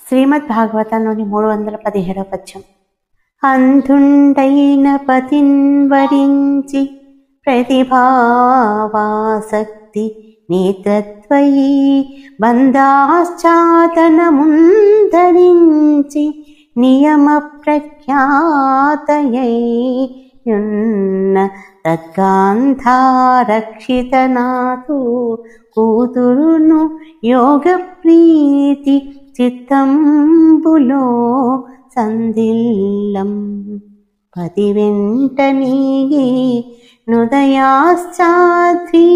శ్రీమద్ భాగవతంలోని 317వ పద్యం. అంధుండైన పతిన్ వరించి ప్రతిభావాసక్తి నేత్రత్వయీ బంధాశ్చాతనముంధరించి నియమ ప్రఖ్యాతయైయున్న తద్గాంధారక్షితనాథు కూతురును యోగ ప్రీతి చిత్తంబులో సందిల్లం పతి వెంట నీగి నుదయాశ్చాద్రీ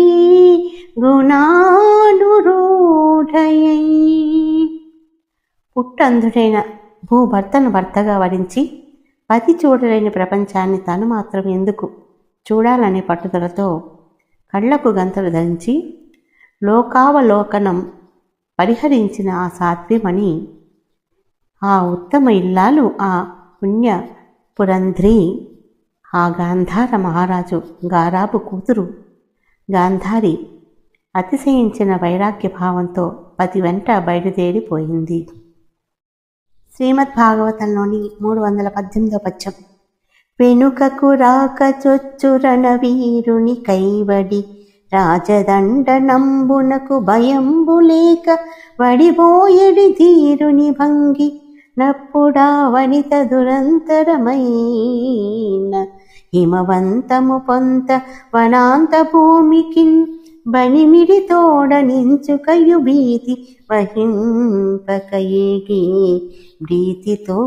గుణానురూఢయై. పుట్టంధుడైన భూభర్తను భర్తగా వరించి పతి చూడలేని ప్రపంచాన్ని తను మాత్రం ఎందుకు చూడాలనే పట్టుదలతో కళ్లకు గంతలు ధరించి లోకావలోకనం పరిహరించిన ఆ సాత్విమణి, ఆ ఉత్తమ ఇల్లాలు, ఆ పుణ్య పురంధ్రి, ఆ గాంధార మహారాజు గారాబు కూతురు గాంధారి అతిశయించిన వైరాగ్య భావంతో పతి వెంట బయలుదేరిపోయింది. శ్రీమద్ భాగవతంలోని 318వ పద్యం. వెనుకకు రాక చొచ్చురణ వీరుని కైవడి రాజదండనంబునకు భయంబులేక వడిబోయడి ధీరుని భంగి నప్పుడా వనిత దురంతరమైన హిమవంతము పొంత వనాంత భూమికిన్ బనిమిడి తోడనించుకయు భీతి వహింపకయేగి భీతితో.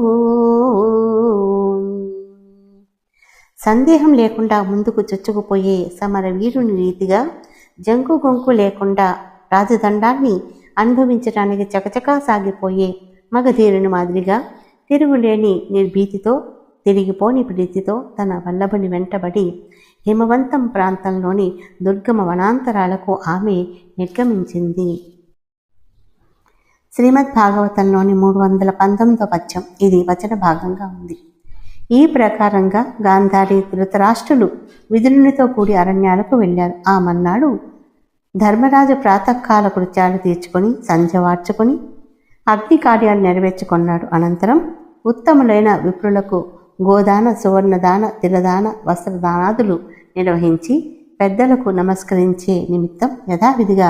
సందేహం లేకుండా ముందుకు చొచ్చుకుపోయే సమర వీరుని రీతిగా జంకు గొంకు లేకుండా రాజదండాన్ని అనుభవించడానికి చకచకా సాగిపోయే మగధీరుని మాదిరిగా తిరుగులేని నిర్భీతితో తిరిగిపోని ప్రీతితో తన వల్లభుని వెంటబడి హిమవంతం ప్రాంతంలోని దుర్గమ వనాంతరాలకు ఆమె నిర్గమించింది. శ్రీమద్ భాగవతంలోని 319వ పద్యం. ఇది వచన భాగంగా ఉంది. ఈ ప్రకారంగా గాంధారి ధృతరాష్ట్రులు విదురునితో కూడి అరణ్యాలకు వెళ్ళారు. ఆ మన్నాడు ధర్మరాజు ప్రాతకాల కృత్యాలు తీర్చుకొని సంధ్య వార్చుకొని అగ్ని కార్యాలు నెరవేర్చుకున్నాడు. అనంతరం ఉత్తములైన విప్రులకు గోదాన, సువర్ణదాన, తిలదాన, వస్త్రదానాదులు నిర్వహించి పెద్దలకు నమస్కరించే నిమిత్తం యథావిధిగా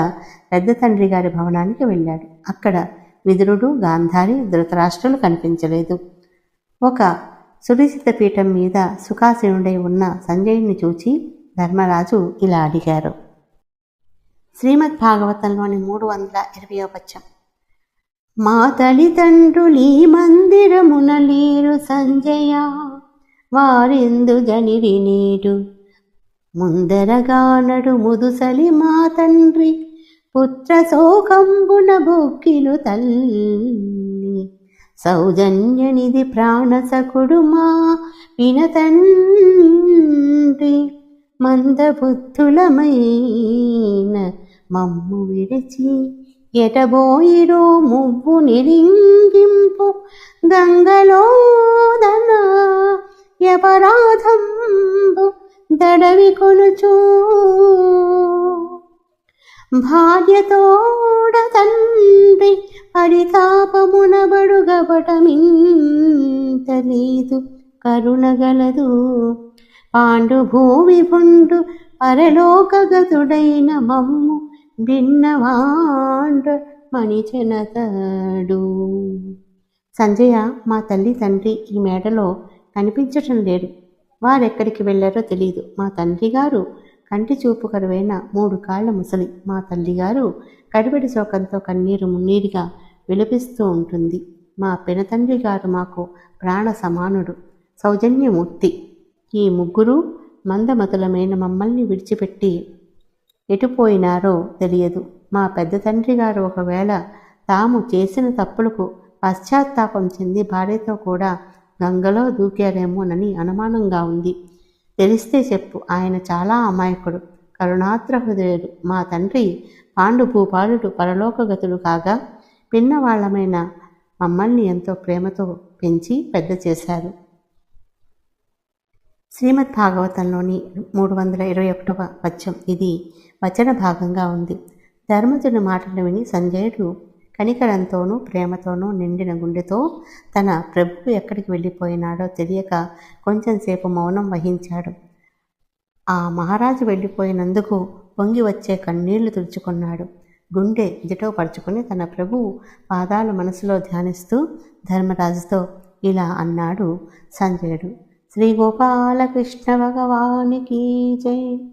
పెద్ద తండ్రి గారి భవనానికి వెళ్ళాడు. అక్కడ విదురుడు, గాంధారి, ధృతరాష్ట్రులు కనిపించలేదు. ఒక సురిసిత పీఠం మీద సుఖాసీనుడై ఉన్న సంజయుని చూచి ధర్మరాజు ఇలా అడిగారు. శ్రీమద్ భాగవతంలోని 320వ పద్యం. మా తల్లిదండ్రులీ మందిరమున లేరు సంజయ, వారెందు జనిరి నేడు ముందరగానడు ముదుసలి మా తండ్రి పుత్ర శోకంబున బొక్కిలు తల్లి సౌజన్యనిధి ప్రాణసకుడు మా పినతండ్రి మందబుద్ధులమైన మమ్ము విడిచి ఎటబోయిరో మువ్వు నిరింగింపు గంగలోదన యపరాధంబు దడవి కొనుచూ భార్యతోడ తండ్రి పరితాపమునబడుగబటమింతలేదు కరుణగలదు పాండుభూమి భుండు పరలోకగతుడైన మమ్ము భిన్నవాండ మణిచెనతడు. సంజయ, మా తల్లి తండ్రి ఈ మేడలో కనిపించటం లేరు. వారెక్కడికి వెళ్ళారో తెలియదు. మా తండ్రి గారు కంటి చూపు కరువైన 3 కాళ్ల ముసలి. మా తల్లిగారు కడిబడి శోకంతో కన్నీరు మున్నీరుగా విలపిస్తూ ఉంటుంది. మా పినతండ్రి గారు మాకు ప్రాణ సమానుడు, సౌజన్యమూర్తి. ఈ ముగ్గురు మందమతులమైన మమ్మల్ని విడిచిపెట్టి ఎటుపోయినారో తెలియదు. మా పెద్ద తండ్రి గారు ఒకవేళ తాము చేసిన తప్పులకు పశ్చాత్తాపం చెంది భార్యతో కూడా గంగలో దూకారేమోనని అనుమానంగా ఉంది. తెలిస్తే చెప్పు. ఆయన చాలా అమాయకుడు, కరుణాద్ర హృదయుడు. మా తండ్రి పాండుభూపాలుడు పరలోకగతుడు కాగా పిన్నవాళ్లమైన మమ్మల్ని ఎంతో ప్రేమతో పెంచి పెద్ద చేశారు. శ్రీమద్ భాగవతంలోని 321వ పద్యం. ఇది వచన భాగంగా ఉంది. ధర్మజుని మాటలు విని సంజయుడు కనికరంతోనూ ప్రేమతోనూ నిండిన గుండెతో తన ప్రభువు ఎక్కడికి వెళ్ళిపోయినాడో తెలియక కొంచెంసేపు మౌనం వహించాడు. ఆ మహారాజు వెళ్ళిపోయినందుకు పొంగి వచ్చే కన్నీళ్లు తుడుచుకున్నాడు. గుండె పరుచుకుని తన ప్రభువు పాదాలు మనసులో ధ్యానిస్తూ ధర్మరాజుతో ఇలా అన్నాడు సంజయుడు. శ్రీ గోపాలకృష్ణ భగవానికి జై.